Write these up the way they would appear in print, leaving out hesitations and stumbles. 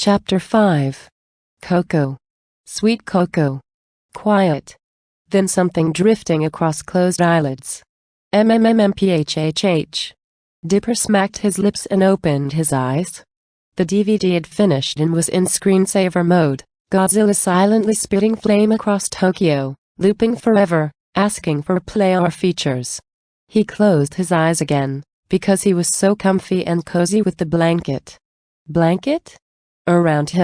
Chapter 5. Cocoa. Sweet cocoa. Quiet. Then something drifting across closed eyelids. MMMMPHHH. Dipper smacked his lips and opened his eyes. The DVD had finished and was in screensaver mode. Godzilla silently spitting flame across Tokyo, looping forever, asking for play or features. He closed his eyes again, because he was so comfy and cozy with the blanket. Blanket? Around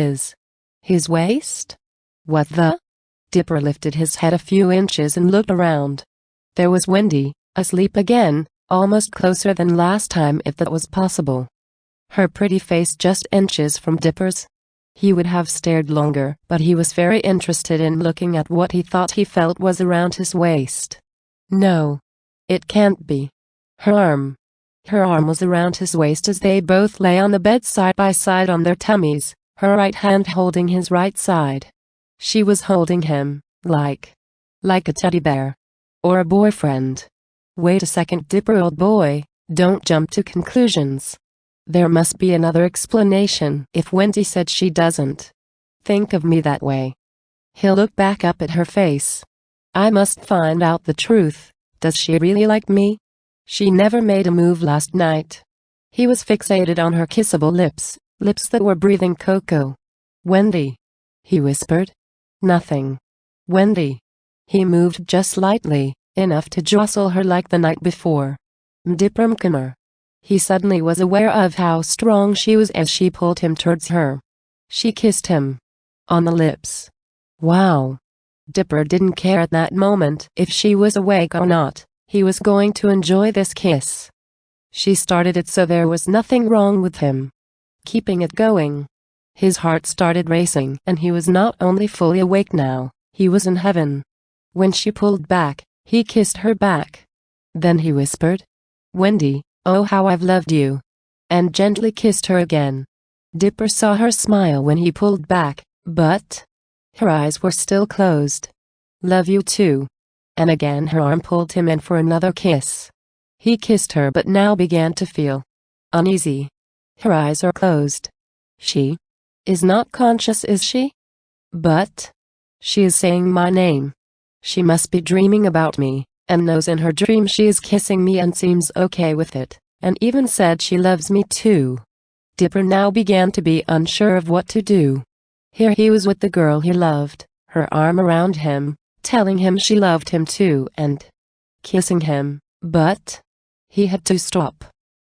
his waist? What the? Dipper lifted his head a few inches and looked around. There was Wendy, asleep again, almost closer than last time if that was possible. Her pretty face just inches from Dipper's. He would have stared longer, but he was very interested in looking at what he thought he felt was around his waist. No. It can't be. Her arm was around his waist as they both lay on the bed side by side on their tummies, her right hand holding his right side. She was holding him, like a teddy bear. Or a boyfriend. Wait a second, Dipper, old boy, don't jump to conclusions. There must be another explanation if Wendy said she doesn't think of me that way. He'll look back up at her face. I must find out the truth. Does she really like me? She never made a move last night. He was fixated on her kissable lips, lips that were breathing cocoa. Wendy, he whispered. Nothing. Wendy. He moved just lightly, enough to jostle her like the night before. Mdippermkamer. He suddenly was aware of how strong she was as she pulled him towards her. She kissed him. On the lips. Wow. Dipper didn't care at that moment if she was awake or not. He was going to enjoy this kiss. She started it, so there was nothing wrong with him keeping it going. His heart started racing and he was not only fully awake now, he was in heaven. When she pulled back, he kissed her back. Then he whispered, "Wendy, oh how I've loved you," and gently kissed her again. Dipper saw her smile when he pulled back, but her eyes were still closed. "Love you too." And again her arm pulled him in for another kiss. He kissed her but now began to feel uneasy. Her eyes are closed. She is not conscious, is she? But she is saying my name. She must be dreaming about me, and knows in her dream she is kissing me and seems okay with it, and even said she loves me too. Dipper now began to be unsure of what to do. Here he was with the girl he loved, her arm around him, telling him she loved him too and kissing him, but he had to stop.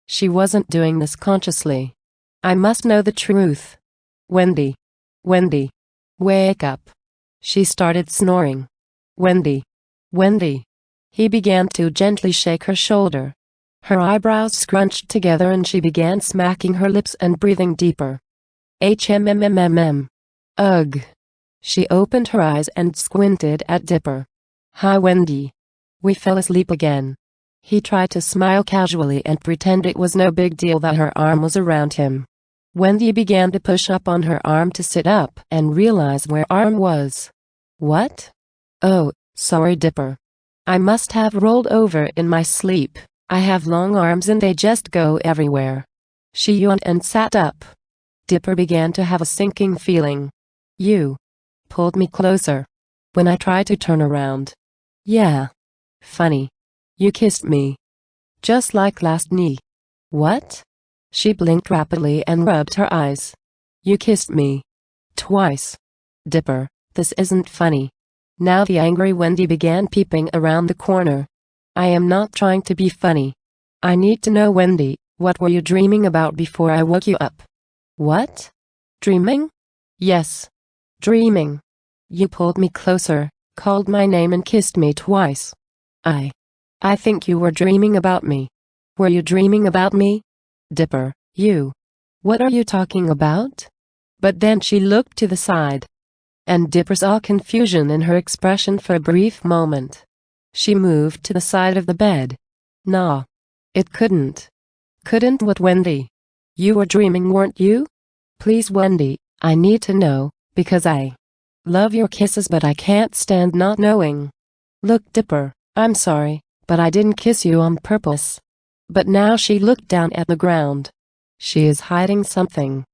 She wasn't doing this consciously. I must know the truth. Wendy. Wendy. Wake up. She started snoring. Wendy. Wendy. He began to gently shake her shoulder. Her eyebrows scrunched together and she began smacking her lips and breathing deeper. HMMMMM. Ugh. She opened her eyes and squinted at Dipper. Hi Wendy. We fell asleep again. He tried to smile casually and pretend it was no big deal that her arm was around him. Wendy began to push up on her arm to sit up and realize where arm was. What? Oh, sorry Dipper. I must have rolled over in my sleep. I have long arms and they just go everywhere. She yawned and sat up. Dipper began to have a sinking feeling. You pulled me closer when I tried to turn around. Yeah. Funny. You kissed me. Just like last night. What? She blinked rapidly and rubbed her eyes. You kissed me. Twice. Dipper, this isn't funny. Now the angry Wendy began peeping around the corner. I am not trying to be funny. I need to know, Wendy, what were you dreaming about before I woke you up? What? Dreaming? Yes. Dreaming. You pulled me closer, called my name and kissed me twice. I think you were dreaming about me. Were you dreaming about me? Dipper, you. What are you talking about? But then she looked to the side. And Dipper saw confusion in her expression for a brief moment. She moved to the side of the bed. Nah. It couldn't. Couldn't what, Wendy? You were dreaming, weren't you? Please Wendy, I need to know, because I love your kisses but I can't stand not knowing. Look Dipper, I'm sorry, but I didn't kiss you on purpose. But now she looked down at the ground. She is hiding something.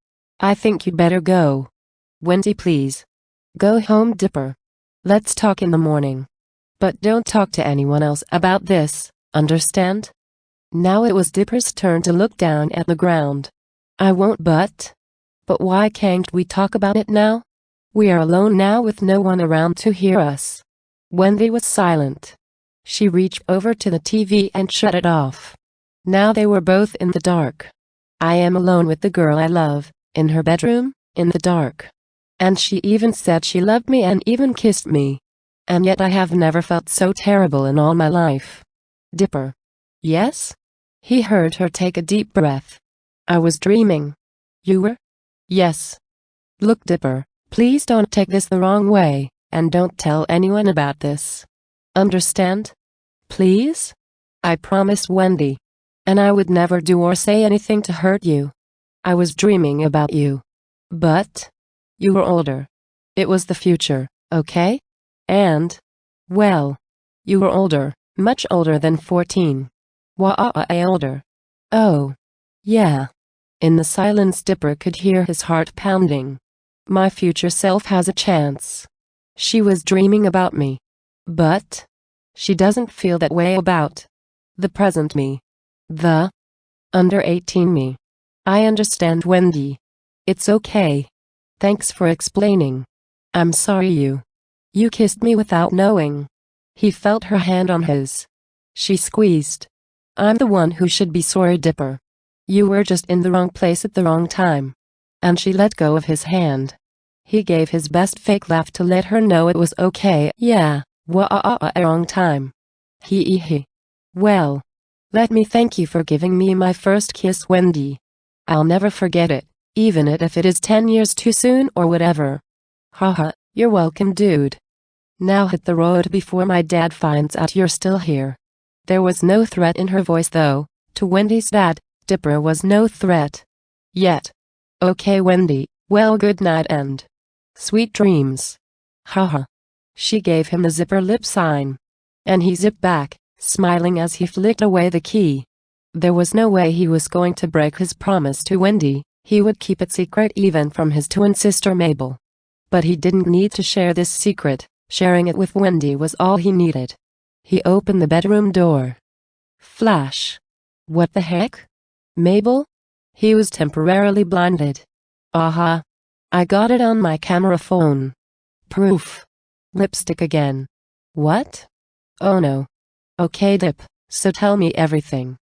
I think you better go. Wendy, please. Go home, Dipper. Let's talk in the morning. But don't talk to anyone else about this, understand? Now it was Dipper's turn to look down at the ground. I won't but why can't we talk about it now? We are alone now with no one around to hear us. Wendy was silent. She reached over to the TV and shut it off. Now they were both in the dark. I am alone with the girl I love, in her bedroom, in the dark. And she even said she loved me and even kissed me. And yet I have never felt so terrible in all my life. Dipper. Yes? He heard her take a deep breath. I was dreaming. You were? Yes. Look, Dipper, please don't take this the wrong way, and don't tell anyone about this. Understand? Please? I promised Wendy. And I would never do or say anything to hurt you. I was dreaming about you. But you were older. It was the future, okay? And, well, you were older, much older than 14. Why older? Oh, yeah. In the silence, Dipper could hear his heart pounding. My future self has a chance. She was dreaming about me. But she doesn't feel that way about the present me. The under 18 me. I understand, Wendy. It's okay. Thanks for explaining. I'm sorry you kissed me without knowing. He felt her hand on his. She squeezed. I'm the one who should be sorry, Dipper. You were just in the wrong place at the wrong time. And she let go of his hand. He gave his best fake laugh to let her know it was okay. Yeah, wrong time. He. Well, let me thank you for giving me my first kiss, Wendy. I'll never forget it, even if it is 10 years too soon or whatever. Haha, you're welcome, dude. Now hit the road before my dad finds out you're still here. There was no threat in her voice, though. To Wendy's dad, Dipper was no threat. Yet. Okay, Wendy, well, good night and sweet dreams. Haha. She gave him the zipper lip sign. And he zipped back, smiling as he flicked away the key. There was no way he was going to break his promise to Wendy. He would keep it secret even from his twin sister Mabel. But he didn't need to share this secret. Sharing it with Wendy was all he needed. He opened the bedroom door. Flash. What the heck? Mabel? He was temporarily blinded. Aha. I got it on my camera phone. Proof. Lipstick again. What? Oh no. Okay, Dip, so tell me everything.